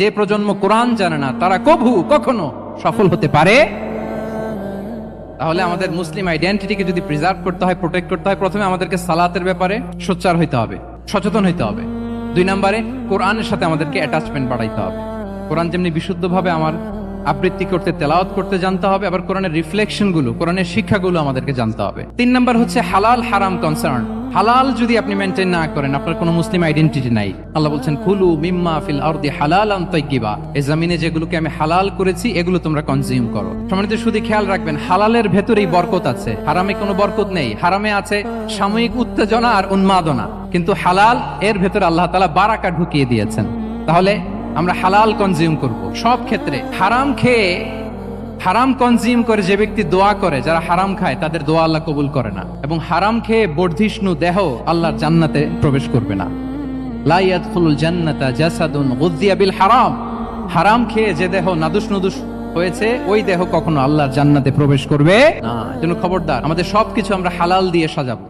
যে প্রজন্ম কোরআন জানে না তারা কখনো সফল হতে পারে। তাহলে আমাদের মুসলিম আইডেন্টিটিকে যদি প্রিজার্ভ করতে হয়, প্রোটেক্ট করতে হয়, প্রথমে আমাদেরকে সালাতের ব্যাপারে সোচ্চার হইতে হবে, সচেতন হইতে হবে। 2 নম্বরে কোরআনের সাথে আমাদেরকে অ্যাটাচমেন্ট বাড়াইতে হবে। কোরআন যেমনি বিশুদ্ধভাবে আমার আবৃত্তি করতে, তেলাওয়াত করতে জানতে হবে, আবার কোরআনের রিফ্লেকশন গুলো, কোরআনের শিক্ষাগুলো আমাদেরকে জানতে হবে। 3 নম্বর হচ্ছে হালাল হারাম কনসার্ন। হালাল যদি আপনি মেনটেন না করেন, আপনার কোনো মুসলিম আইডেন্টিটি নাই। আল্লাহ বলছেন কুলু মিম্মা ফিল আরদি হালালান তাইয়্যিবা, এই জমিনে যেগুলোকে আমি হালাল করেছি এগুলো তোমরা কনজিউম করো। সম্মানিত শুধু খেয়াল রাখবেন, হালালের ভেতরেই বরকত আছে, হারামে কোনো বরকত নেই। হারামে আছে সাময়িক উত্তেজনা আর উন্মাদনা, কিন্তু হালাল এর ভেতরে আল্লাহ তাআলা বারাকা ঢুকিয়ে দিয়েছেন। তাহলে আমরা হালাল কনজিউম করব সব ক্ষেত্রে। হারাম খেয়ে, হারাম কনজিউম করে যে ব্যক্তি দোয়া করে, যারা হারাম খায় তাদের দোয়া আল্লাহ কবুল করে না। এবং হারাম খেয়ে বর্ধিষ্ণু দেহ আল্লাহর জান্নাতে প্রবেশ করবে না। লা ইয়াদখুলুল জান্নাতা জাসাদুন গুযিয়া বিল হারাম। হারাম খেয়ে যে দেহ নাদুস নুদুস হয়েছে, ওই দেহ কখনো আল্লাহর জান্নাতে প্রবেশ করবে না। এজন্য খবরদার, আমাদের সবকিছু আমরা হালাল দিয়ে সাজাবো।